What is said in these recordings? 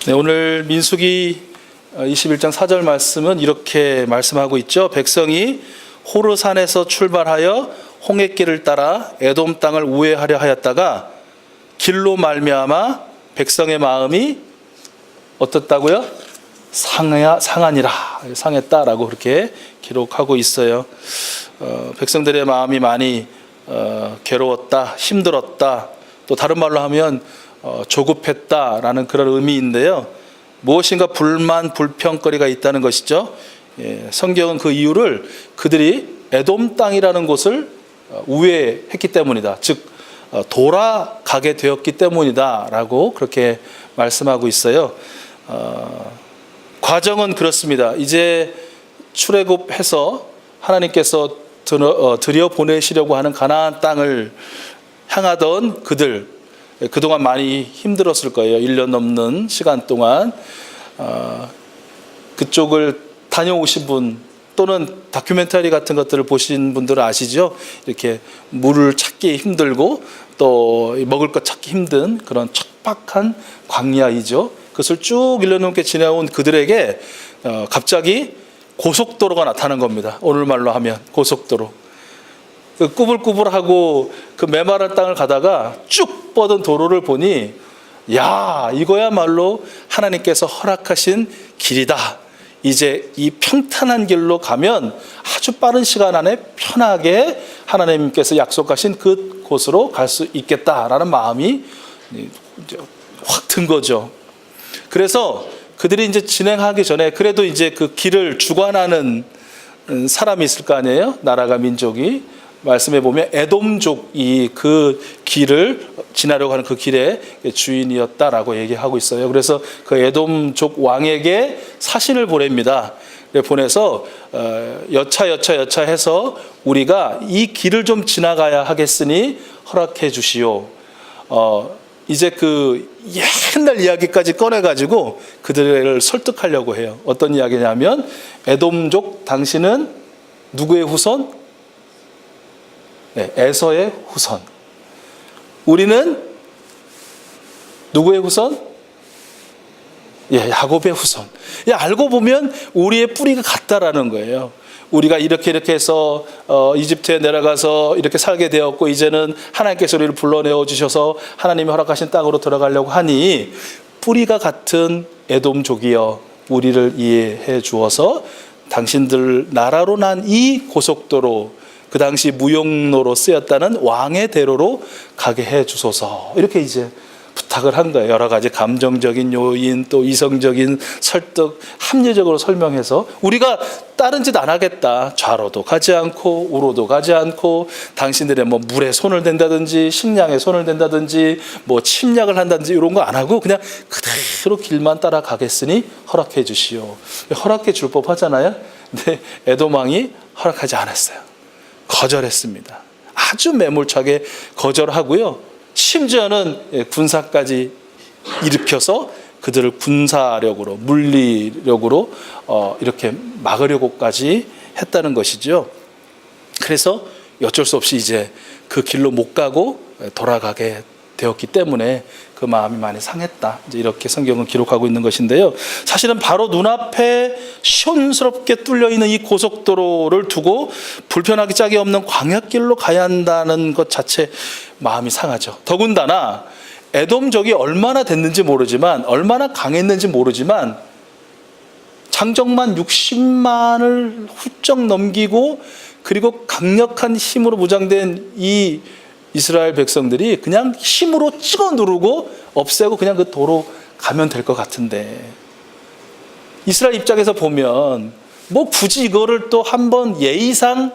네, 오늘 민수기 21장 4절 말씀은 이렇게 말씀하고 있죠. 백성이 호르산에서 출발하여 홍해길을 따라 에돔 땅을 우회하려 하였다가 길로 말미암아 백성의 마음이 어떻다고요? 상하니라, 상했다라고 그렇게 기록하고 있어요. 백성들의 마음이 많이 괴로웠다, 힘들었다, 또 다른 말로 하면 조급했다라는 그런 의미인데요. 무엇인가 불만, 불평거리가 있다는 것이죠. 성경은 그 이유를 그들이 에돔 땅이라는 곳을 우회했기 때문이다. 즉 돌아가게 되었기 때문이다라고 그렇게 말씀하고 있어요. 과정은 그렇습니다. 이제 출애굽해서 하나님께서 들여보내시려고 하는 가나안 땅을 향하던 그들, 그동안 많이 힘들었을 거예요. 1년 넘는 시간 동안 그쪽을 다녀오신 분, 또는 다큐멘터리 같은 것들을 보신 분들은 아시죠? 이렇게 물을 찾기 힘들고 또 먹을 것 찾기 힘든 그런 척박한 광야이죠. 그것을 쭉 1년 넘게 지내온 그들에게 갑자기 고속도로가 나타난 겁니다. 오늘 말로 하면 고속도로. 그 꾸불꾸불하고 그 메마른 땅을 가다가 쭉 뻗은 도로를 보니, 야, 이거야말로 하나님께서 허락하신 길이다. 이제 이 평탄한 길로 가면 아주 빠른 시간 안에 편하게 하나님께서 약속하신 그 곳으로 갈 수 있겠다라는 마음이 확 든 거죠. 그래서 그들이 이제 진행하기 전에 그래도 이제 그 길을 주관하는 사람이 있을 거 아니에요? 나라가, 민족이. 말씀해 보면 에돔족이 그 길을 지나려고 하는 그 길의 주인이었다라고 얘기하고 있어요. 그래서 그 에돔족 왕에게 사신을 보냅니다. 보내서 여차 해서 우리가 이 길을 좀 지나가야 하겠으니 허락해 주시오. 이제 그 옛날 이야기까지 꺼내가지고 그들을 설득하려고 해요. 어떤 이야기냐면, 에돔족 당신은 누구의 후손? 네, 에서의 후손. 우리는 누구의 후손? 야곱의 후손. 알고 보면 우리의 뿌리가 같다라는 거예요. 우리가 이렇게 해서 이집트에 내려가서 이렇게 살게 되었고, 이제는 하나님께서 우리를 불러내어 주셔서 하나님이 허락하신 땅으로 들어가려고 하니, 뿌리가 같은 에돔족이여, 우리를 이해해 주어서 당신들 나라로 난 이 고속도로, 그 당시 무용로로 쓰였다는 왕의 대로로 가게 해 주소서, 이렇게 이제 부탁을 한 거예요. 여러 가지 감정적인 요인, 또 이성적인 설득, 합리적으로 설명해서 우리가 다른 짓 안 하겠다. 좌로도 가지 않고 우로도 가지 않고, 당신들의 뭐 물에 손을 댄다든지 식량에 손을 댄다든지 뭐 침략을 한다든지 이런 거 안 하고 그냥 그대로 길만 따라가겠으니 허락해 주시오. 허락해 줄 법하잖아요. 근데 에돔 왕이 허락하지 않았어요. 거절했습니다. 아주 매몰차게 거절하고요. 심지어는 군사까지 일으켜서 그들을 군사력으로, 물리력으로 이렇게 막으려고까지 했다는 것이죠. 그래서 어쩔 수 없이 이제 그 길로 못 가고 돌아가게 되었기 때문에 그 마음이 많이 상했다, 이제 이렇게 성경은 기록하고 있는 것인데요. 사실은 바로 눈앞에 시원스럽게 뚫려 있는 이 고속도로를 두고 불편하기 짝이 없는 광야길로 가야 한다는 것 자체 마음이 상하죠. 더군다나 에돔족이 얼마나 됐는지 모르지만, 얼마나 강했는지 모르지만, 장정만 60만을 훌쩍 넘기고 그리고 강력한 힘으로 무장된 이 이스라엘 백성들이 그냥 힘으로 찍어 누르고 없애고 그냥 그 도로 가면 될 것 같은데, 이스라엘 입장에서 보면 뭐 굳이 이거를 또 한번 예의상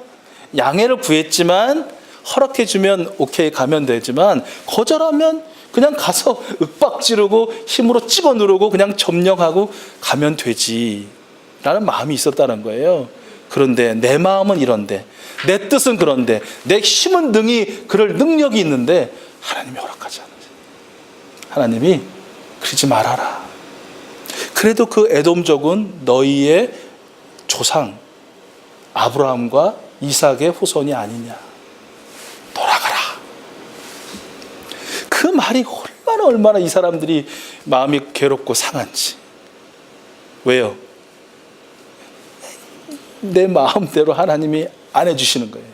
양해를 구했지만, 허락해 주면 오케이 가면 되지만, 거절하면 그냥 가서 윽박 지르고 힘으로 찍어 누르고 그냥 점령하고 가면 되지 라는 마음이 있었다는 거예요. 그런데 내 마음은 이런데, 내 뜻은 그런데, 내 힘은 능히 그럴 능력이 있는데 하나님이 허락하지 않으세요. 하나님이 그러지 말아라. 그래도 그 에돔족은 너희의 조상 아브라함과 이삭의 후손이 아니냐, 돌아가라. 그 말이 얼마나 이 사람들이 마음이 괴롭고 상한지. 왜요? 내 마음대로 하나님이 안 해주시는 거예요.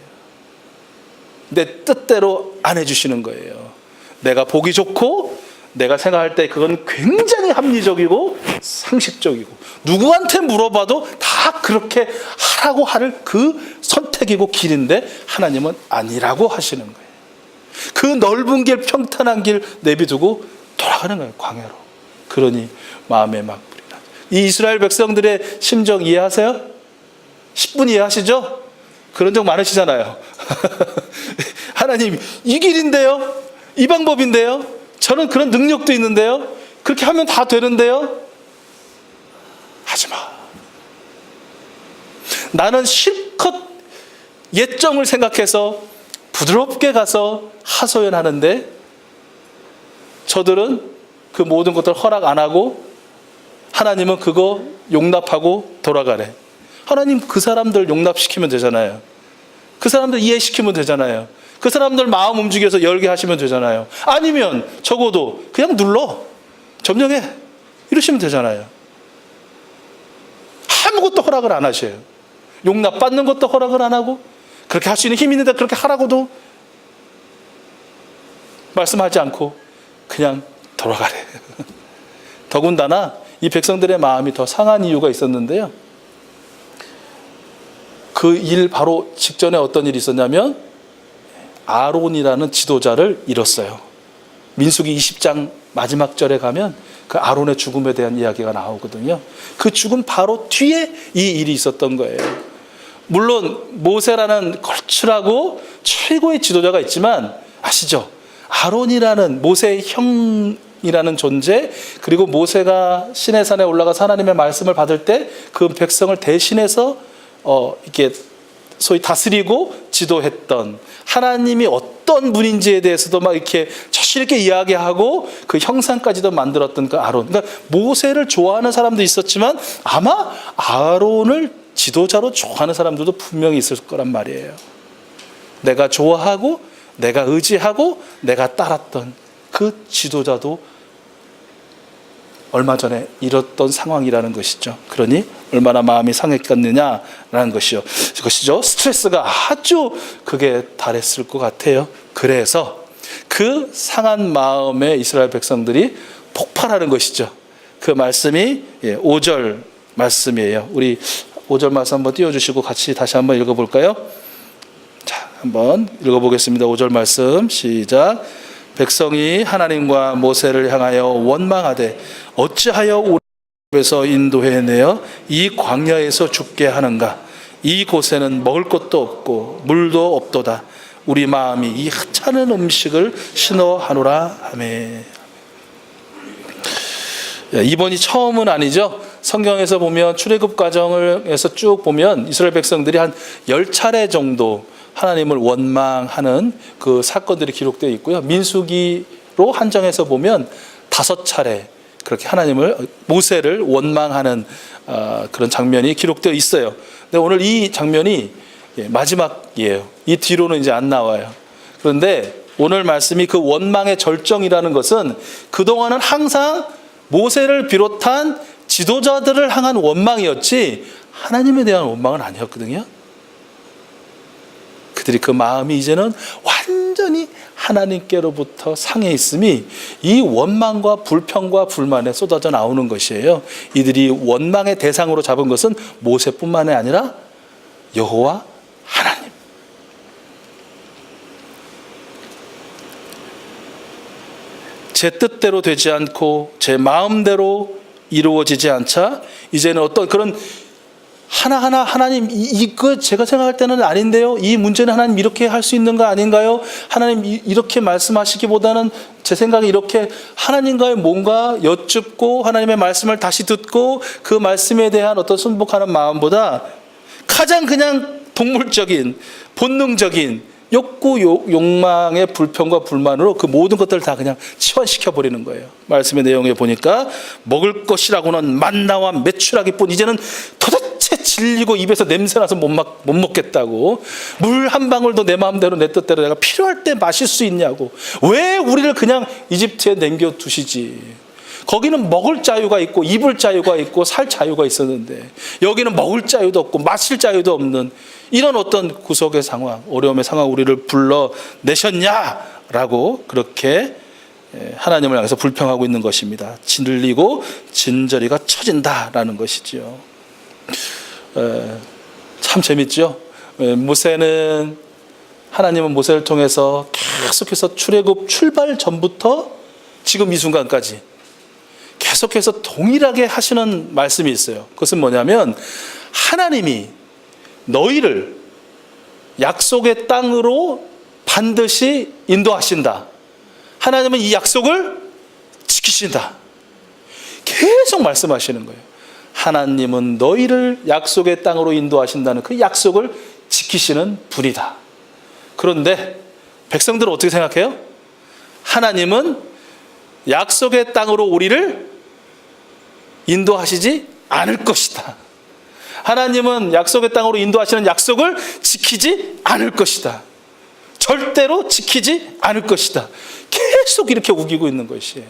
내 뜻대로 안 해주시는 거예요. 내가 보기 좋고 내가 생각할 때 그건 굉장히 합리적이고 상식적이고 누구한테 물어봐도 다 그렇게 하라고 하는 그 선택이고 길인데 하나님은 아니라고 하시는 거예요. 그 넓은 길, 평탄한 길 내비두고 돌아가는 거예요, 광야로. 그러니 마음에 막 불이 나죠. 이 이스라엘 백성들의 심정 이해하세요? 10분 이해하시죠? 그런 적 많으시잖아요. 하나님, 이 길인데요? 이 방법인데요? 저는 그런 능력도 있는데요? 그렇게 하면 다 되는데요? 하지마. 나는 실컷 예정을 생각해서 부드럽게 가서 하소연하는데 저들은 그 모든 것들 허락 안 하고 하나님은 그거 용납하고 돌아가래. 하나님 그 사람들 용납시키면 되잖아요. 그 사람들 이해시키면 되잖아요. 그 사람들 마음 움직여서 열게 하시면 되잖아요. 아니면 적어도 그냥 눌러. 점령해. 이러시면 되잖아요. 아무것도 허락을 안 하셔요. 용납받는 것도 허락을 안 하고 그렇게 할 수 있는 힘이 있는데 그렇게 하라고도 말씀하지 않고 그냥 돌아가래. 더군다나 이 백성들의 마음이 더 상한 이유가 있었는데요. 그 일 바로 직전에 어떤 일이 있었냐면 아론이라는 지도자를 잃었어요. 민수기 20장 마지막 절에 가면 그 아론의 죽음에 대한 이야기가 나오거든요. 그 죽음 바로 뒤에 이 일이 있었던 거예요. 물론 모세라는 걸출하고 최고의 지도자가 있지만 아시죠? 아론이라는 모세의 형이라는 존재, 그리고 모세가 시내산에 올라가서 하나님의 말씀을 받을 때 그 백성을 대신해서 이렇게 소위 다스리고 지도했던, 하나님이 어떤 분인지에 대해서도 막 이렇게 자신 있게 이야기하고 그 형상까지도 만들었던 그 아론. 그러니까 모세를 좋아하는 사람도 있었지만 아마 아론을 지도자로 좋아하는 사람들도 분명히 있을 거란 말이에요. 내가 좋아하고 내가 의지하고 내가 따랐던 그 지도자도 얼마 전에 잃었던 상황이라는 것이죠. 그러니 얼마나 마음이 상했겠느냐라는 것이죠. 스트레스가 아주 그게 달했을 것 같아요. 그래서 그 상한 마음에 이스라엘 백성들이 폭발하는 것이죠. 그 말씀이 5절 말씀이에요. 우리 5절 말씀 한번 띄워주시고 같이 다시 한번 읽어볼까요? 자, 한번 읽어보겠습니다. 5절 말씀 시작. 백성이 하나님과 모세를 향하여 원망하되 어찌하여 우리 집에서 인도해내어 이 광야에서 죽게 하는가? 이 곳에는 먹을 것도 없고 물도 없도다. 우리 마음이 이 하찮은 음식을 신어하노라 하매. 이번이 처음은 아니죠. 성경에서 보면 출애굽 과정에서 쭉 보면 이스라엘 백성들이 한 10차례 정도 하나님을 원망하는 그 사건들이 기록되어 있고요. 민수기로 한정해서 보면 5차례 그렇게 하나님을, 모세를 원망하는 그런 장면이 기록되어 있어요. 근데 오늘 이 장면이 마지막이에요. 이 뒤로는 이제 안 나와요. 그런데 오늘 말씀이 그 원망의 절정이라는 것은 그동안은 항상 모세를 비롯한 지도자들을 향한 원망이었지 하나님에 대한 원망은 아니었거든요. 그들이 그 마음이 이제는 완전히 하나님께로부터 상해 있음이 이 원망과 불평과 불만에 쏟아져 나오는 것이에요. 이들이 원망의 대상으로 잡은 것은 모세뿐만이 아니라 여호와 하나님. 제 뜻대로 되지 않고 제 마음대로 이루어지지 않자 이제는 어떤 그런 하나하나 하나님 이거 제가 생각할 때는 아닌데요. 이 문제는 하나님 이렇게 할 수 있는 거 아닌가요? 하나님 이렇게 말씀하시기보다는 제 생각에 이렇게 하나님과의 뭔가 여쭙고 하나님의 말씀을 다시 듣고 그 말씀에 대한 어떤 순복하는 마음보다 가장 그냥 동물적인 본능적인 욕구, 욕망의 불평과 불만으로 그 모든 것들을 다 그냥 치환시켜버리는 거예요. 말씀의 내용에 보니까 먹을 것이라고는 만나와 메추라기뿐 이제는 도대체 도대체 질리고 입에서 냄새나서 못 먹겠다고, 물 한 방울도 내 마음대로 내 뜻대로 내가 필요할 때 마실 수 있냐고, 왜 우리를 그냥 이집트에 남겨두시지. 거기는 먹을 자유가 있고 입을 자유가 있고 살 자유가 있었는데 여기는 먹을 자유도 없고 마실 자유도 없는 이런 어떤 구속의 상황, 어려움의 상황 우리를 불러내셨냐라고 그렇게 하나님을 향해서 불평하고 있는 것입니다. 질리고 진저리가 처진다라는 것이죠. 참 재밌죠. 모세는, 하나님은 모세를 통해서 계속해서 출애굽 출발 전부터 지금 이 순간까지 계속해서 동일하게 하시는 말씀이 있어요. 그것은 뭐냐면 하나님이 너희를 약속의 땅으로 반드시 인도하신다. 하나님은 이 약속을 지키신다. 계속 말씀하시는 거예요. 하나님은 너희를 약속의 땅으로 인도하신다는 그 약속을 지키시는 분이다. 그런데 백성들은 어떻게 생각해요? 하나님은 약속의 땅으로 우리를 인도하시지 않을 것이다. 하나님은 약속의 땅으로 인도하시는 약속을 지키지 않을 것이다. 절대로 지키지 않을 것이다. 계속 이렇게 우기고 있는 것이에요.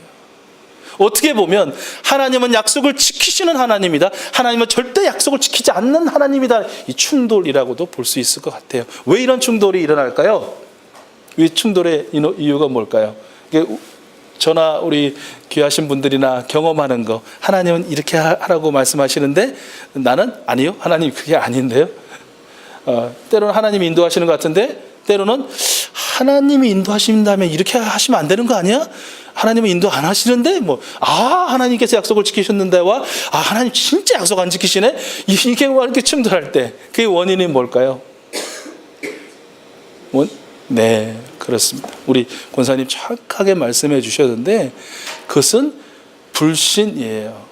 어떻게 보면 하나님은 약속을 지키시는 하나님이다, 하나님은 절대 약속을 지키지 않는 하나님이다. 이 충돌이라고도 볼 수 있을 것 같아요. 왜 이런 충돌이 일어날까요? 이 충돌의 이유가 뭘까요? 저나 우리 귀하신 분들이나 경험하는 거, 하나님은 이렇게 하라고 말씀하시는데 나는 아니요, 하나님 그게 아닌데요. 때로는 하나님이 인도하시는 것 같은데 때로는 하나님이 인도하신다면 이렇게 하시면 안 되는 거 아니야? 하나님은 인도 안 하시는데 하나님께서 약속을 지키셨는데와 하나님 진짜 약속 안 지키시네? 이게 이렇게 충돌할 때 그의 원인이 뭘까요? 네, 그렇습니다. 우리 권사님 정확하게 말씀해 주셨는데 그것은 불신이에요.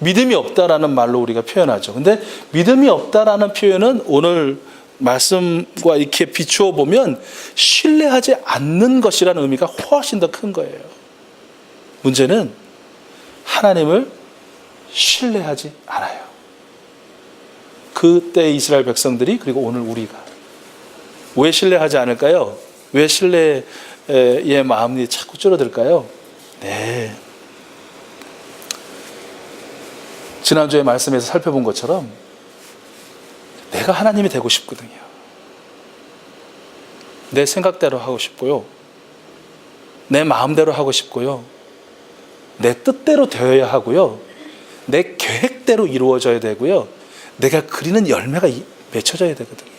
믿음이 없다라는 말로 우리가 표현하죠. 근데 믿음이 없다라는 표현은 오늘 말씀과 이렇게 비추어 보면 신뢰하지 않는 것이라는 의미가 훨씬 더 큰 거예요. 문제는 하나님을 신뢰하지 않아요. 그때 이스라엘 백성들이, 그리고 오늘 우리가 왜 신뢰하지 않을까요? 왜 신뢰의 마음이 자꾸 줄어들까요? 네, 지난주에 말씀에서 살펴본 것처럼 내가 하나님이 되고 싶거든요. 내 생각대로 하고 싶고요, 내 마음대로 하고 싶고요, 내 뜻대로 되어야 하고요, 내 계획대로 이루어져야 되고요, 내가 그리는 열매가 맺혀져야 되거든요.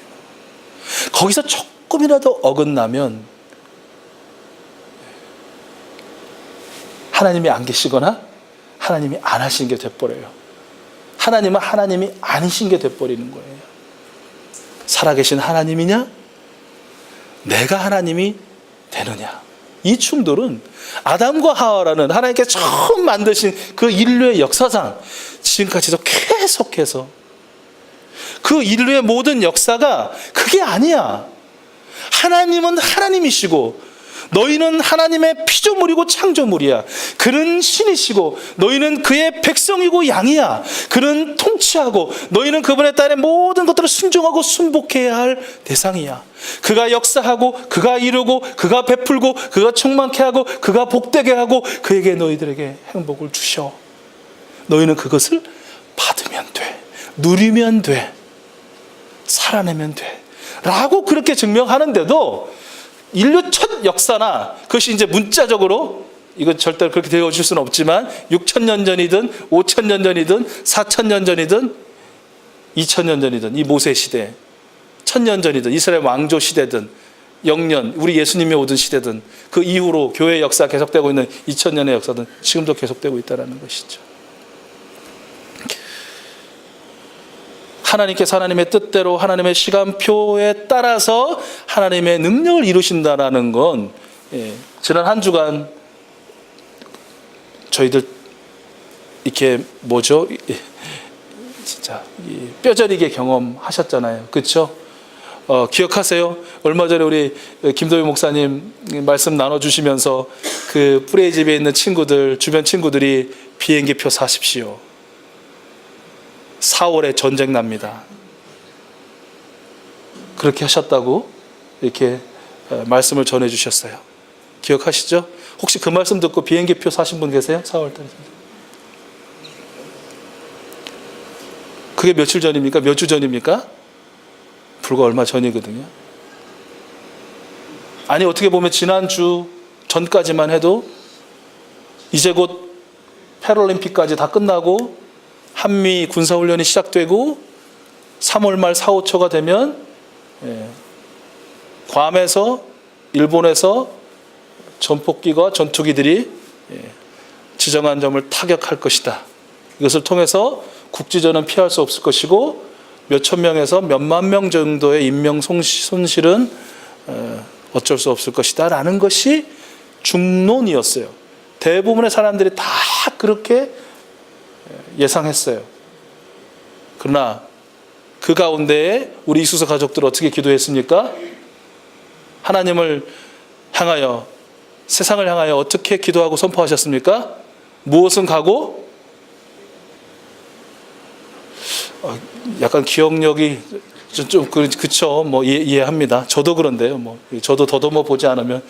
거기서 조금이라도 어긋나면 하나님이 안 계시거나 하나님이 안 하신 게 돼버려요. 하나님은 하나님이 아니신 게 돼버리는 거예요. 살아계신 하나님이냐, 내가 하나님이 되느냐. 이 충돌은 아담과 하와라는 하나님께 처음 만드신 그 인류의 역사상 지금까지도 계속해서 그 인류의 모든 역사가 그게 아니야. 하나님은 하나님이시고 너희는 하나님의 피조물이고 창조물이야. 그는 신이시고 너희는 그의 백성이고 양이야. 그는 통치하고 너희는 그분에 따라 모든 것들을 순종하고 순복해야 할 대상이야. 그가 역사하고 그가 이루고 그가 베풀고 그가 충만케 하고 그가 복되게 하고 그에게 너희들에게 행복을 주셔. 너희는 그것을 받으면 돼, 누리면 돼, 살아내면 돼 라고 그렇게 증명하는데도 인류 첫 역사나 그것이 이제 문자적으로 이건 절대로 그렇게 되어줄 수는 없지만 6,000년 전이든 5,000년 전이든 4,000년 전이든 2,000년 전이든 이 모세 시대, 1,000년 전이든 이스라엘 왕조 시대든 영년 우리 예수님이 오던 시대든 그 이후로 교회 역사 계속되고 있는 2,000년의 역사든 지금도 계속되고 있다는 것이죠. 하나님께서 하나님의 뜻대로 하나님의 시간표에 따라서 하나님의 능력을 이루신다는 건 지난 한 주간 저희들 이렇게 진짜 뼈저리게 경험하셨잖아요. 그렇죠? 기억하세요? 얼마 전에 우리 김도희 목사님 말씀 나눠주시면서 그 프레이 집에 있는 친구들, 주변 친구들이 비행기표 사십시오. 4월에 전쟁 납니다. 그렇게 하셨다고 이렇게 말씀을 전해 주셨어요. 기억하시죠? 혹시 그 말씀 듣고 비행기표 사신 분 계세요? 4월달에. 그게 며칠 전입니까? 몇 주 전입니까? 불과 얼마 전이거든요. 아니, 어떻게 보면 지난주 전까지만 해도 이제 곧 패럴림픽까지 다 끝나고 한미 군사훈련이 시작되고 3월 말 4, 5초가 되면 괌에서 일본에서 전폭기와 전투기들이 지정한 점을 타격할 것이다. 이것을 통해서 국지전은 피할 수 없을 것이고 몇천 명에서 몇만 명 정도의 인명 손실은 어쩔 수 없을 것이다 라는 것이 중론이었어요. 대부분의 사람들이 다 그렇게 예상했어요. 그러나 그 가운데에 우리 이수서 가족들 어떻게 기도했습니까? 하나님을 향하여, 세상을 향하여 어떻게 기도하고 선포하셨습니까? 무엇은 가고? 약간 기억력이 좀 그쵸, 뭐 이해합니다. 저도 그런데요. 뭐 저도 더듬어 보지 않으면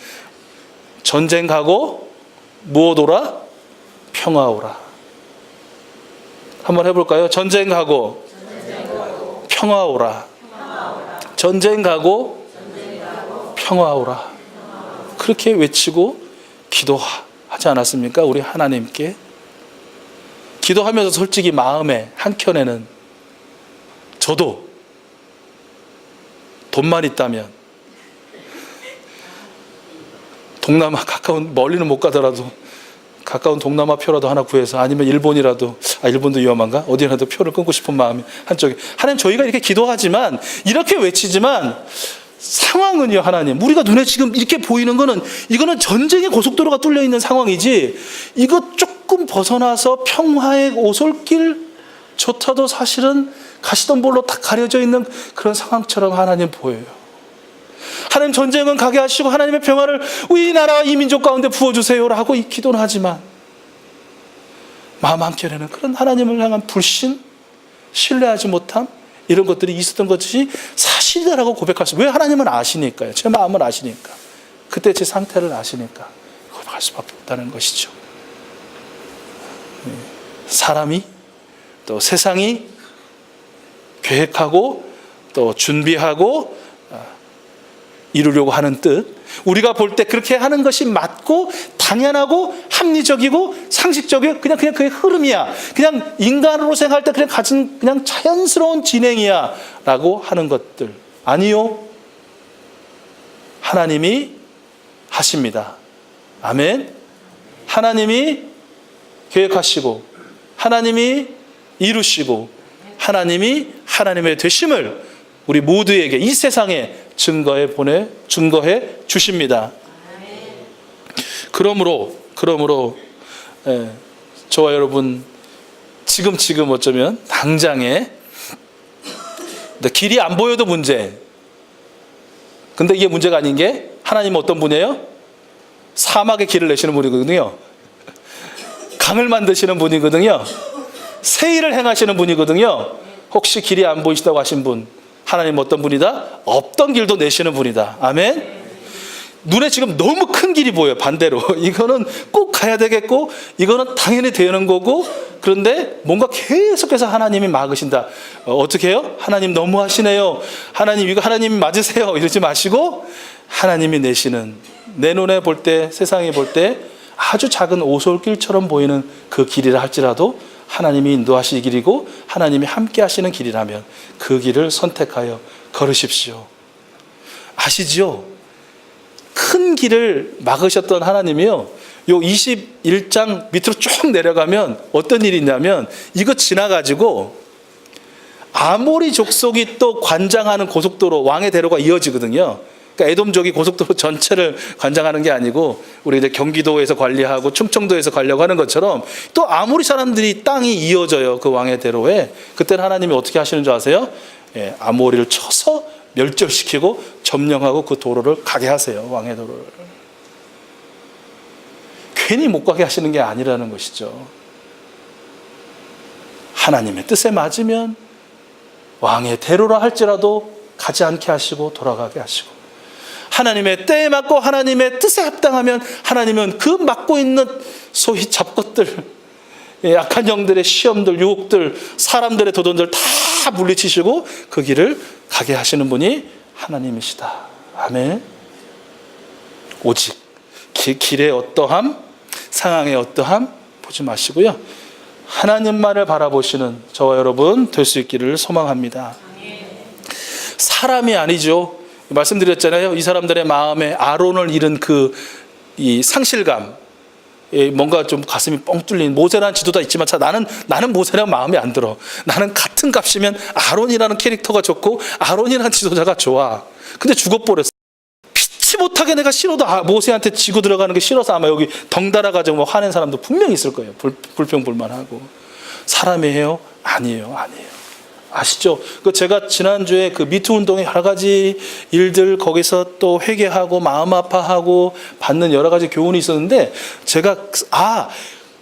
전쟁 가고 무엇 오라? 평화 오라. 한번 해볼까요? 전쟁 가고 평화 오라. 전쟁 가고 평화 오라. 그렇게 외치고 기도하지 않았습니까? 우리 하나님께. 기도하면서 솔직히 마음에 한켠에는 저도 돈만 있다면 동남아 가까운, 멀리는 못 가더라도 가까운 동남아 표라도 하나 구해서, 아니면 일본이라도, 일본도 위험한가? 어디라도 표를 끊고 싶은 마음이 한쪽에. 하나님, 저희가 이렇게 기도하지만, 이렇게 외치지만 상황은요, 하나님, 우리가 눈에 지금 이렇게 보이는 거는, 이거는 전쟁의 고속도로가 뚫려 있는 상황이지, 이거 조금 벗어나서 평화의 오솔길조차도 사실은 가시던 볼로 다 가려져 있는 그런 상황처럼 하나님 보여요. 하나님, 전쟁은 가게 하시고 하나님의 평화를 이 나라와 이 민족 가운데 부어주세요라고 기도는 하지만 마음 한켠에는 그런 하나님을 향한 불신, 신뢰하지 못함, 이런 것들이 있었던 것이 사실이라고 고백할 수. 왜? 하나님은 아시니까요. 제 마음을 아시니까. 그때 제 상태를 아시니까 고백할 수밖에 없다는 것이죠. 사람이, 또 세상이 계획하고 또 준비하고 이루려고 하는 뜻, 우리가 볼 때 그렇게 하는 것이 맞고 당연하고 합리적이고 상식적이고 그냥 그의 흐름이야, 그냥 인간으로 생각할 때 그냥 가진 그냥 자연스러운 진행이야 라고 하는 것들, 아니요, 하나님이 하십니다. 아멘. 하나님이 계획하시고 하나님이 이루시고 하나님이 하나님의 되심을 우리 모두에게 이 세상에 증거해 주십니다. 그러므로 저와 여러분, 지금 어쩌면 당장에 길이 안 보여도 문제. 근데 이게 문제가 아닌 게, 하나님은 어떤 분이에요? 사막에 길을 내시는 분이거든요. 강을 만드시는 분이거든요. 세일을 행하시는 분이거든요. 혹시 길이 안 보이시다고 하신 분, 하나님 어떤 분이다? 없던 길도 내시는 분이다. 아멘. 눈에 지금 너무 큰 길이 보여요. 반대로 이거는 꼭 가야 되겠고, 이거는 당연히 되는 거고, 그런데 뭔가 계속해서 하나님이 막으신다. 어떻게 해요? 하나님 너무 하시네요, 하나님 이거 하나님 맞으세요, 이러지 마시고 하나님이 내시는, 내 눈에 볼 때, 세상에 볼 때 아주 작은 오솔길처럼 보이는 그 길이라 할지라도 하나님이 인도하시는 길이고 하나님이 함께 하시는 길이라면 그 길을 선택하여 걸으십시오. 아시지요? 큰 길을 막으셨던 하나님이요, 요 21장 밑으로 쭉 내려가면 어떤 일이 있냐면, 이거 지나가지고 아모리 족속이 또 관장하는 고속도로, 왕의 대로가 이어지거든요. 그러니까 에돔족이 고속도로 전체를 관장하는 게 아니고, 우리 이제 경기도에서 관리하고 충청도에서 관리하고 하는 것처럼 또 아모리 사람들이 땅이 이어져요, 그 왕의 대로에. 그때는 하나님이 어떻게 하시는 줄 아세요? 아모리를 쳐서 멸절시키고 점령하고 그 도로를 가게 하세요, 왕의 도로를. 괜히 못 가게 하시는 게 아니라는 것이죠. 하나님의 뜻에 맞으면 왕의 대로라 할지라도 가지 않게 하시고 돌아가게 하시고, 하나님의 때에 맞고 하나님의 뜻에 합당하면 하나님은 그 맡고 있는 소위 잡것들, 약한 영들의 시험들, 유혹들, 사람들의 도전들 다 물리치시고 그 길을 가게 하시는 분이 하나님이시다. 아멘. 오직 길의 어떠함, 상황의 어떠함 보지 마시고요, 하나님만을 바라보시는 저와 여러분 될 수 있기를 소망합니다. 사람이 아니죠. 말씀드렸잖아요. 이 사람들의 마음에 아론을 잃은 이 상실감, 뭔가 좀 가슴이 뻥 뚫린, 모세라는 지도자 있지만 나는 모세라는 마음에 안 들어. 나는 같은 값이면 아론이라는 캐릭터가 좋고 아론이라는 지도자가 좋아. 근데 죽어버렸어. 피치 못하게 내가 싫어도 모세한테 지고 들어가는 게 싫어서 아마 여기 덩달아 가지고 화낸 사람도 분명히 있을 거예요. 불평불만하고. 사람이에요? 아니에요. 아시죠? 제가 지난주에 미투 운동의 여러 가지 일들, 거기서 또 회개하고 마음 아파하고 받는 여러 가지 교훈이 있었는데, 제가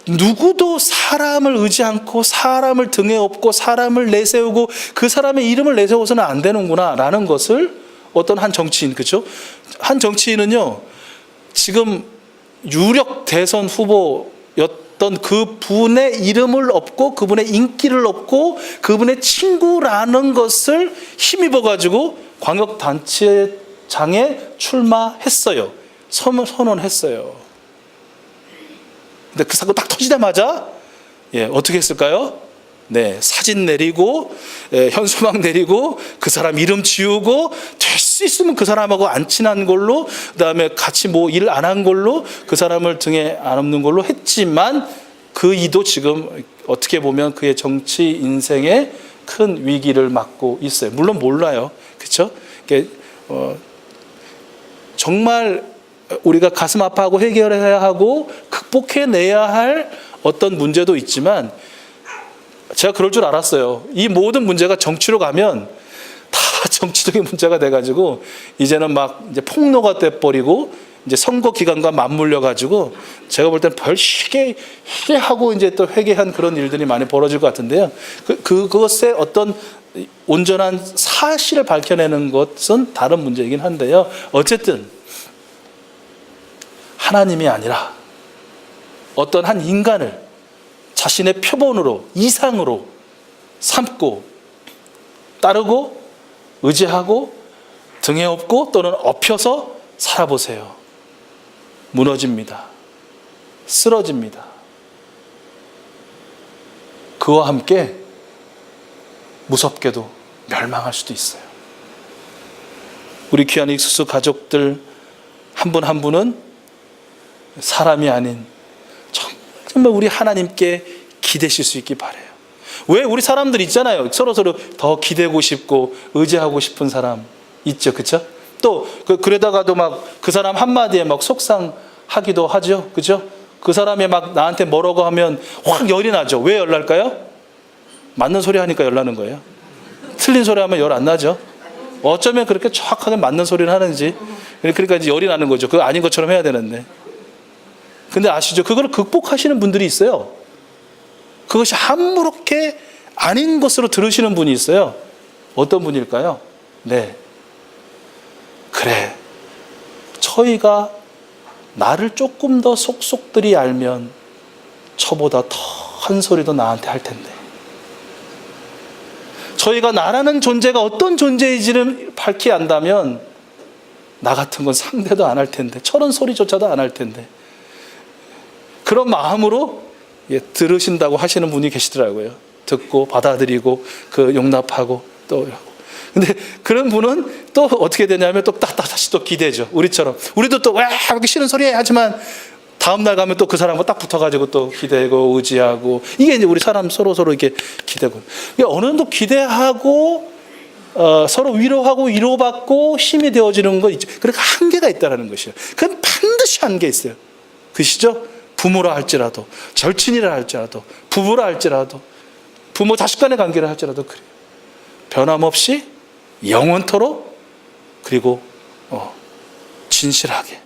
누구도 사람을 의지 않고 사람을 등에 업고 사람을 내세우고 그 사람의 이름을 내세워서는 안 되는구나 라는 것을, 어떤 한 정치인, 그렇죠? 한 정치인은요, 지금 유력 대선 후보였던 그분의 이름을 얻고 그분의 인기를 얻고 그분의 친구라는 것을 힘입어 가지고 광역단체장에 출마했어요. 선언했어요. 근데 그 사건 딱 터지자마자 어떻게 했을까요? 사진 내리고 현수막 내리고 그 사람 이름 지우고, 될 수 있으면 그 사람하고 안 친한 걸로, 그다음에 같이 일 안 한 걸로, 그 사람을 등에 안 업는 걸로 했지만, 그 이도 지금 어떻게 보면 그의 정치 인생에 큰 위기를 맞고 있어요. 물론 몰라요, 그렇죠? 정말 우리가 가슴 아파하고 해결해야 하고 극복해내야 할 어떤 문제도 있지만, 제가 그럴 줄 알았어요. 이 모든 문제가 정치로 가면 다 정치적인 문제가 돼가지고 이제는 이제 폭로가 돼버리고 이제 선거 기간과 맞물려 가지고 제가 볼 때는 별 시계 하고 이제 또 회개한 그런 일들이 많이 벌어질 것 같은데요. 그것의 어떤 온전한 사실을 밝혀내는 것은 다른 문제이긴 한데요. 어쨌든 하나님이 아니라 어떤 한 인간을 자신의 표본으로, 이상으로 삼고 따르고 의지하고 등에 업고 또는 업혀서 살아보세요. 무너집니다. 쓰러집니다. 그와 함께 무섭게도 멸망할 수도 있어요. 우리 귀한 익수수 가족들 한 분 한 분은 사람이 아닌 정말 우리 하나님께 기대실 수 있기 바라요. 왜? 우리 사람들 있잖아요. 서로서로 더 기대고 싶고 의지하고 싶은 사람 있죠, 그렇죠? 또 그러다가도 그 사람 한마디에 속상하기도 하죠, 그렇죠? 그 사람이 나한테 뭐라고 하면 확 열이 나죠. 왜 열 날까요? 맞는 소리 하니까 열 나는 거예요. 틀린 소리 하면 열 안 나죠. 어쩌면 그렇게 정확하게 맞는 소리를 하는지, 그러니까 이제 열이 나는 거죠. 그거 아닌 것처럼 해야 되는데. 근데 아시죠? 그걸 극복하시는 분들이 있어요. 그것이 아무렇게 아닌 것으로 들으시는 분이 있어요. 어떤 분일까요? 그래, 저희가 나를 조금 더 속속들이 알면 저보다 더 한 소리 더 나한테 할 텐데, 저희가 나라는 존재가 어떤 존재인지를 밝히 안다면 나 같은 건 상대도 안 할 텐데, 저런 소리조차도 안 할 텐데, 그런 마음으로 들으신다고 하시는 분이 계시더라고요. 듣고 받아들이고 용납하고 또. 근데 그런 분은 또 어떻게 되냐면 다시 또 기대죠. 우리도 또 왜 그렇게 싫은 소리 해 하지만 다음 날 가면 또 그 사람과 딱 붙어가지고 또 기대고 의지하고, 이게 이제 우리 사람 서로 이렇게 기대고, 어느 정도 기대하고 서로 위로하고 위로받고 힘이 되어지는 거 있죠. 그러니까 한계가 있다라는 것이에요. 그건 반드시 한계 있어요. 그시죠? 부모라 할지라도, 절친이라 할지라도, 부부라 할지라도, 부모 자식 간의 관계라 할지라도 그래요. 변함없이 영원토록, 그리고 진실하게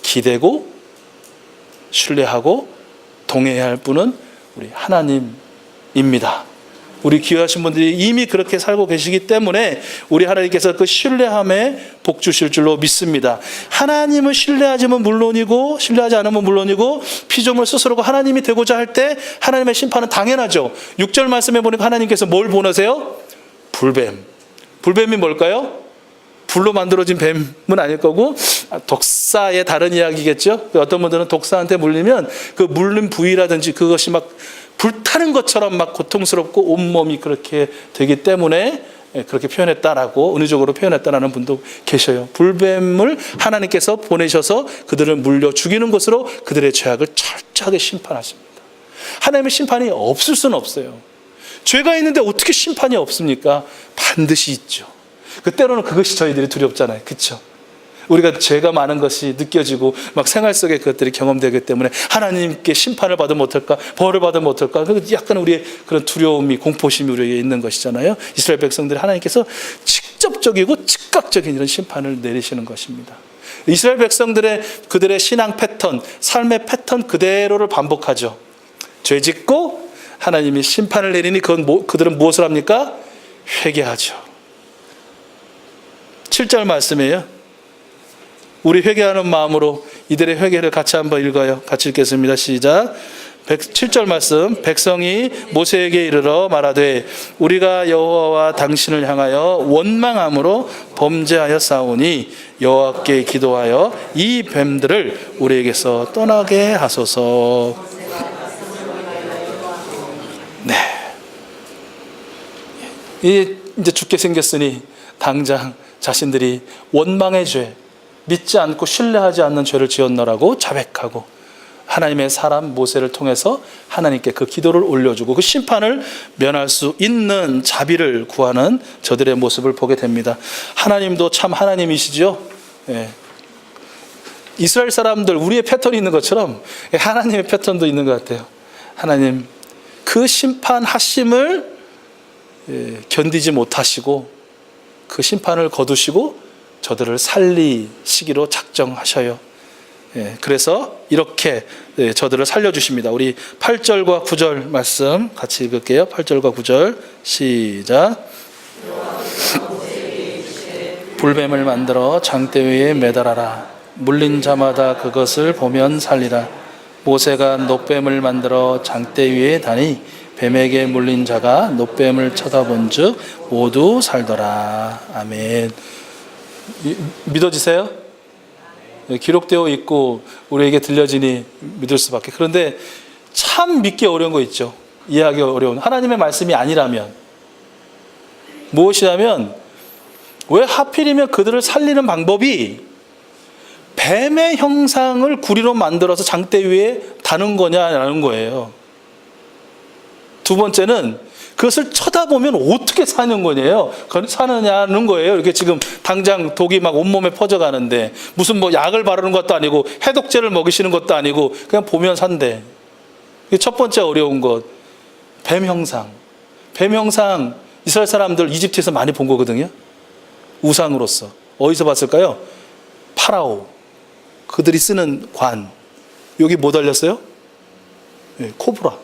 기대고 신뢰하고 동행해야 할 분은 우리 하나님입니다. 우리 귀하신 분들이 이미 그렇게 살고 계시기 때문에 우리 하나님께서 그 신뢰함에 복 주실 줄로 믿습니다. 하나님을 신뢰하지만 물론이고 신뢰하지 않으면 물론이고 피조물 스스로가 하나님이 되고자 할 때 하나님의 심판은 당연하죠. 6절 말씀에 보니까 하나님께서 뭘 보내세요? 불뱀. 불뱀이 뭘까요? 불로 만들어진 뱀은 아닐 거고 독사의 다른 이야기겠죠. 어떤 분들은 독사한테 물리면 그 물린 부위라든지 그것이 막 불타는 것처럼 막 고통스럽고 온몸이 그렇게 되기 때문에 그렇게 표현했다라고 은유적으로 표현했다라는 분도 계셔요. 불뱀을 하나님께서 보내셔서 그들을 물려 죽이는 것으로 그들의 죄악을 철저하게 심판하십니다. 하나님의 심판이 없을 수는 없어요. 죄가 있는데 어떻게 심판이 없습니까? 반드시 있죠. 때로는 그것이 저희들이 두렵잖아요. 그렇죠? 우리가 죄가 많은 것이 느껴지고 막 생활 속에 그것들이 경험되기 때문에 하나님께 심판을 받으면 어떨까? 벌을 받으면 어떨까? 약간 우리의 그런 두려움이 공포심이 우리에게 있는 것이잖아요. 이스라엘 백성들이 하나님께서 직접적이고 즉각적인 이런 심판을 내리시는 것입니다. 이스라엘 백성들의 그들의 신앙 패턴, 삶의 패턴 그대로를 반복하죠. 죄 짓고 하나님이 심판을 내리니 그들은 무엇을 합니까? 회개하죠. 7절 말씀이에요. 우리 회개하는 마음으로 이들의 회개를 같이 한번 읽어요. 같이 읽겠습니다. 시작. 7절 말씀. 백성이 모세에게 이르러 말하되 우리가 여호와와 당신을 향하여 원망함으로 범죄하여 싸우니 여호와께 기도하여 이 뱀들을 우리에게서 떠나게 하소서. 네. 이제 죽게 생겼으니 당장 자신들이 원망의 죄, 믿지 않고 신뢰하지 않는 죄를 지었노라고 자백하고 하나님의 사람 모세를 통해서 하나님께 그 기도를 올려주고 그 심판을 면할 수 있는 자비를 구하는 저들의 모습을 보게 됩니다. 하나님도 참 하나님이시죠. 예. 이스라엘 사람들 우리의 패턴이 있는 것처럼 하나님의 패턴도 있는 것 같아요. 하나님 그 심판하심을 견디지 못하시고 그 심판을 거두시고 저들을 살리시기로 작정하셔요. 그래서 이렇게 저들을 살려주십니다. 우리 8절과 9절 말씀 같이 읽을게요. 8절과 9절 시작. 불뱀을 만들어 장대 위에 매달아라. 물린 자마다 그것을 보면 살리라. 모세가 놋뱀을 만들어 장대 위에 다니 뱀에게 물린 자가 놋뱀을 쳐다본 즉 모두 살더라. 아멘. 믿어지세요? 기록되어 있고 우리에게 들려지니 믿을 수밖에. 그런데 참 믿기 어려운 거 있죠. 이해하기 어려운 하나님의 말씀이 아니라면 무엇이냐면 왜 하필이면 그들을 살리는 방법이 뱀의 형상을 구리로 만들어서 장대 위에 다는 거냐라는 거예요. 두 번째는 그것을 쳐다보면 어떻게 사는 거냐요? 사느냐는 거예요. 이렇게 지금 당장 독이 막 온몸에 퍼져가는데 무슨 뭐 약을 바르는 것도 아니고 해독제를 먹이시는 것도 아니고 그냥 보면 산대. 이게 첫 번째 어려운 것. 뱀 형상. 뱀 형상 이스라엘 사람들 이집트에서 많이 본 거거든요. 우상으로서. 어디서 봤을까요? 파라오. 그들이 쓰는 관. 여기 뭐 달렸어요? 네, 코브라.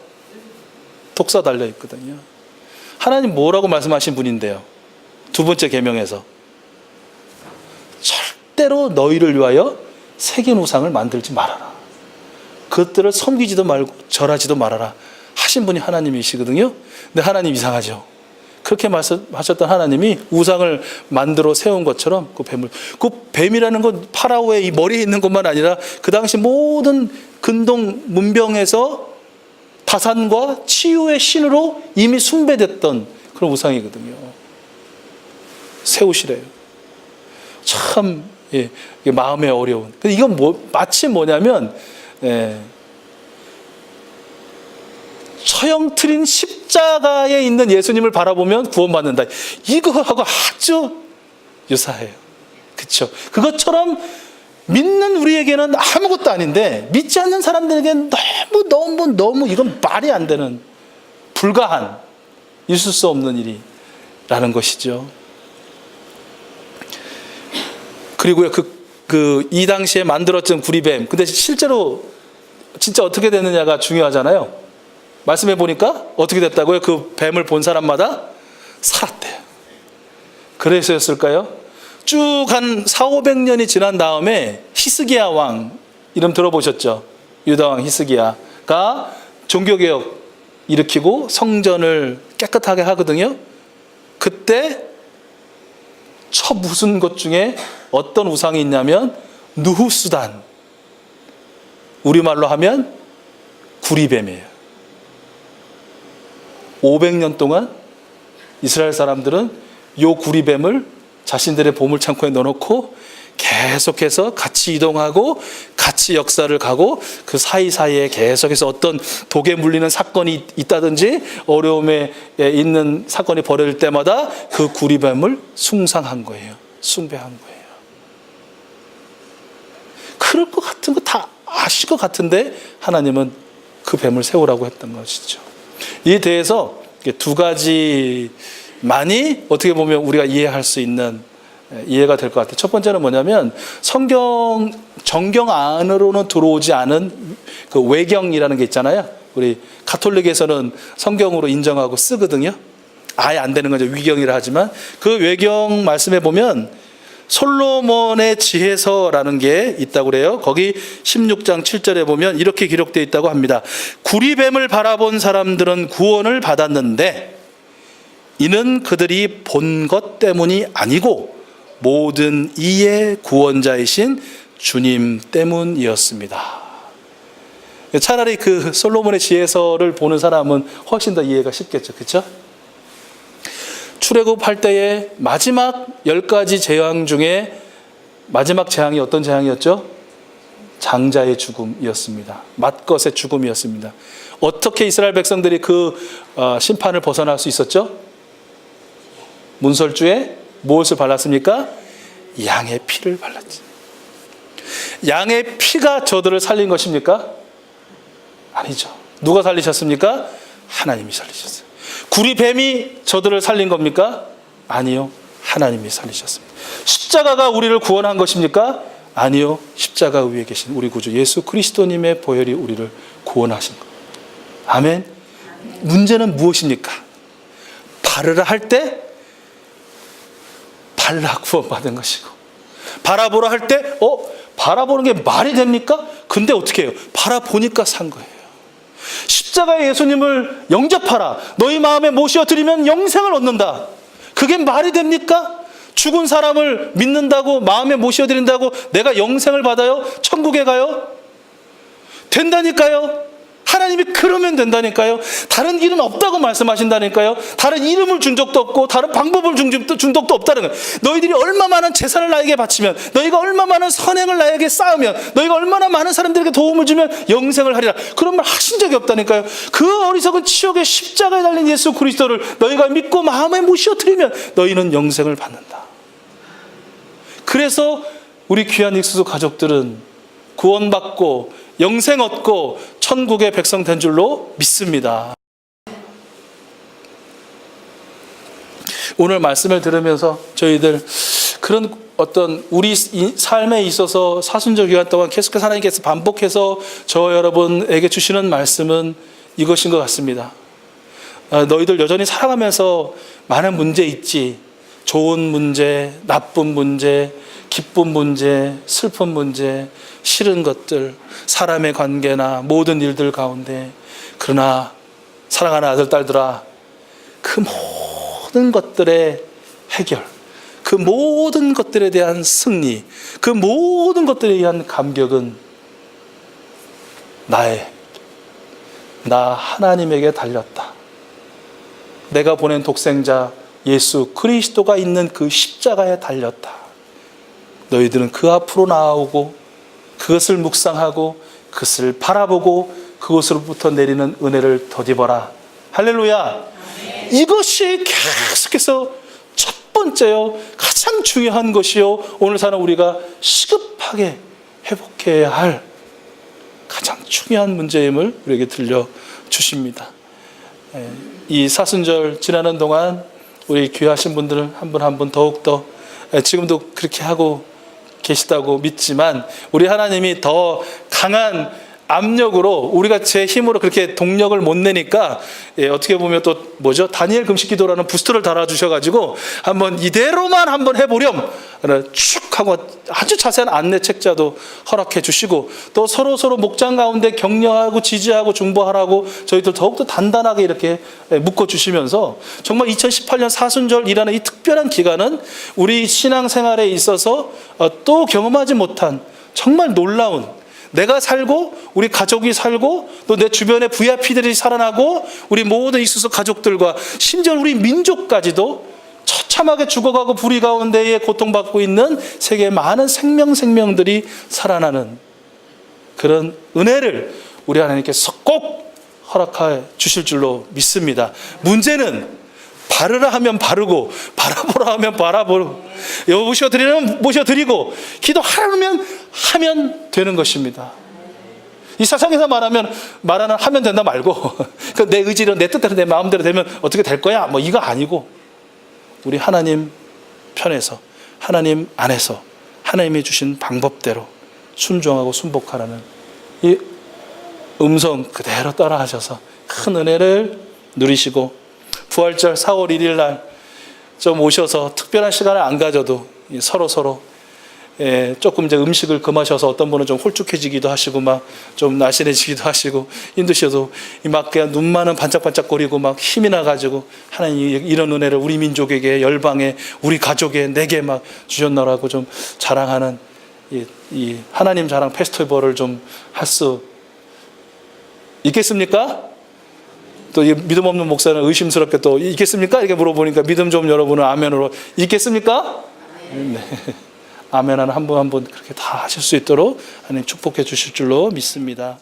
독사 달려 있거든요. 하나님 뭐라고 말씀하신 분인데요? 두 번째 계명에서 절대로 너희를 위하여 새긴 우상을 만들지 말아라. 그것들을 섬기지도 말고 절하지도 말아라 하신 분이 하나님이시거든요. 근데 하나님 이상하죠. 그렇게 말씀하셨던 하나님이 우상을 만들어 세운 것처럼 그 뱀이라는 건 파라오의 이 머리에 있는 것만 아니라 그 당시 모든 근동 문명에서 다산과 치유의 신으로 이미 숭배됐던 그런 우상이거든요. 세우시래요. 참 마음에 어려운. 근데 이건 마치 뭐냐면 처형 틀인 십자가에 있는 예수님을 바라보면 구원받는다. 이거하고 아주 유사해요. 그렇죠? 그것처럼 믿는 우리에게는 아무것도 아닌데 믿지 않는 사람들에게는 너무 이건 말이 안 되는 불가한 있을 수 없는 일이라는 것이죠. 그리고요 이 당시에 만들었던 구리뱀. 근데 실제로 진짜 어떻게 되느냐가 중요하잖아요. 말씀해 보니까 어떻게 됐다고요? 그 뱀을 본 사람마다 살았대요. 그래서였을까요? 쭉 한 400~500년이 지난 다음에 히스기야 왕 이름 들어보셨죠? 유다 왕 히스기야가 종교개혁 일으키고 성전을 깨끗하게 하거든요. 그때 첫 무슨 것 중에 어떤 우상이 있냐면 누후수단, 우리말로 하면 구리뱀이에요. 500년 동안 이스라엘 사람들은 요 구리뱀을 자신들의 보물창고에 넣어놓고 계속해서 같이 이동하고 같이 역사를 가고 그 사이사이에 계속해서 어떤 독에 물리는 사건이 있다든지 어려움에 있는 사건이 벌어질 때마다 그 구리뱀을 숭상한 거예요. 숭배한 거예요. 그럴 것 같은 거 다 아실 것 같은데 하나님은 그 뱀을 세우라고 했던 것이죠. 이에 대해서 두 가지만이 어떻게 보면 우리가 이해할 수 있는 이해가 될 것 같아요. 첫 번째는 뭐냐면 정경 안으로는 들어오지 않은 그 외경이라는 게 있잖아요. 우리 가톨릭에서는 성경으로 인정하고 쓰거든요. 아예 안 되는 거죠. 위경이라 하지만 그 외경 말씀해 보면 솔로몬의 지혜서라는 게 있다고 그래요. 거기 16장 7절에 보면 이렇게 기록되어 있다고 합니다. 구리뱀을 바라본 사람들은 구원을 받았는데 이는 그들이 본 것 때문이 아니고 모든 이의 구원자이신 주님 때문이었습니다. 차라리 그 솔로몬의 지혜서를 보는 사람은 훨씬 더 이해가 쉽겠죠. 그렇죠? 출애굽할 때의 마지막 10가지 재앙 중에 마지막 재앙이 어떤 재앙이었죠? 장자의 죽음이었습니다. 맏것의 죽음이었습니다. 어떻게 이스라엘 백성들이 그 심판을 벗어날 수 있었죠? 문설주에 무엇을 발랐습니까? 양의 피를 발랐지. 양의 피가 저들을 살린 것입니까? 아니죠. 누가 살리셨습니까? 하나님이 살리셨어요. 구리뱀이 저들을 살린 겁니까? 아니요. 하나님이 살리셨습니다. 십자가가 우리를 구원한 것입니까? 아니요. 십자가 위에 계신 우리 구주 예수 그리스도님의 보혈이 우리를 구원하신 겁니다. 아멘. 문제는 무엇입니까? 바르라 할 때 발라 구원받은 것이고, 바라보라 할 때 바라보는 게 말이 됩니까? 근데 어떻게 해요? 바라보니까 산 거예요. 십자가의 예수님을 영접하라. 너희 마음에 모셔드리면 영생을 얻는다. 그게 말이 됩니까? 죽은 사람을 믿는다고, 마음에 모셔드린다고 내가 영생을 받아요? 천국에 가요? 된다니까요. 하나님이 그러면 된다니까요. 다른 길은 없다고 말씀하신다니까요. 다른 이름을 준 적도 없고 다른 방법을 준 적도 없다는 거예요. 너희들이 얼마 많은 재산을 나에게 바치면, 너희가 얼마 많은 선행을 나에게 쌓으면, 너희가 얼마나 많은 사람들에게 도움을 주면 영생을 하리라. 그런 말 하신 적이 없다니까요. 그 어리석은 치욕의 십자가에 달린 예수 그리스도를 너희가 믿고 마음에 모셔드리면 너희는 영생을 받는다. 그래서 우리 귀한 익수수 가족들은 구원받고 영생 얻고 천국의 백성 된 줄로 믿습니다. 오늘 말씀을 들으면서 저희들 그런 어떤 우리 삶에 있어서 사순절 기간 동안 계속해서 하나님께서 반복해서 저 여러분에게 주시는 말씀은 이것인 것 같습니다. 너희들 여전히 살아가면서 많은 문제 있지. 좋은 문제, 나쁜 문제, 기쁜 문제, 슬픈 문제, 싫은 것들, 사람의 관계나 모든 일들 가운데, 그러나 사랑하는 아들, 딸들아, 그 모든 것들의 해결, 그 모든 것들에 대한 승리, 그 모든 것들에 대한 감격은 나 하나님에게 달렸다. 내가 보낸 독생자 예수 그리스도가 있는 그 십자가에 달렸다. 너희들은 그 앞으로 나아오고 그것을 묵상하고 그것을 바라보고 그것으로부터 내리는 은혜를 덧입어라. 할렐루야. 이것이 계속해서 첫 번째요, 가장 중요한 것이요, 오늘 사는 우리가 시급하게 회복해야 할 가장 중요한 문제임을 우리에게 들려주십니다. 이 사순절 지나는 동안 우리 귀하신 분들 한 분 한 분 더욱더 지금도 그렇게 하고 계시다고 믿지만 우리 하나님이 더 강한 압력으로 우리가 제 힘으로 그렇게 동력을 못 내니까 어떻게 보면 또 뭐죠? 다니엘 금식 기도라는 부스터를 달아주셔가지고 한번 이대로만 한번 해보렴 쭉 하고 아주 자세한 안내 책자도 허락해 주시고 또 서로 목장 가운데 격려하고 지지하고 중보하라고 저희들 더욱더 단단하게 이렇게 묶어 주시면서 정말 2018년 사순절이라는 이 특별한 기간은 우리 신앙생활에 있어서 또 경험하지 못한 정말 놀라운, 내가 살고 우리 가족이 살고 또 내 주변의 VIP들이 살아나고 우리 모든 익수수 가족들과 심지어 우리 민족까지도 처참하게 죽어가고 불의 가운데에 고통받고 있는 세계의 많은 생명들이 살아나는 그런 은혜를 우리 하나님께서 꼭 허락해 주실 줄로 믿습니다. 문제는 바르라 하면 바르고 바라보라 하면 바라보고 모셔드리면 모셔드리고 기도하면 하면 되는 것입니다. 이 세상에서 말하는 하면 된다 말고 내 의지로 내 뜻대로 내 마음대로 되면 어떻게 될 거야 뭐 이거 아니고 우리 하나님 편에서 하나님 안에서 하나님이 주신 방법대로 순종하고 순복하라는 이 음성 그대로 따라하셔서 큰 은혜를 누리시고 부활절 4월 1일 날 좀 오셔서 특별한 시간을 안 가져도 서로 조금 이제 음식을 금하셔서 어떤 분은 좀 홀쭉해지기도 하시고 막 좀 날씬해지기도 하시고 힘드셔도 막 그냥 눈만은 반짝반짝거리고 막 힘이 나가지고 하나님 이런 은혜를 우리 민족에게 열방에 우리 가족에 내게 막 주셨노라고 좀 자랑하는 이 하나님 자랑 페스티벌을 좀 할 수 있겠습니까? 또 믿음 없는 목사는 의심스럽게 또 있겠습니까? 이렇게 물어보니까 믿음 좀 여러분은 아멘으로 있겠습니까? 네. 아멘 하는 한 분 한 분 그렇게 다 하실 수 있도록 하나님 축복해 주실 줄로 믿습니다.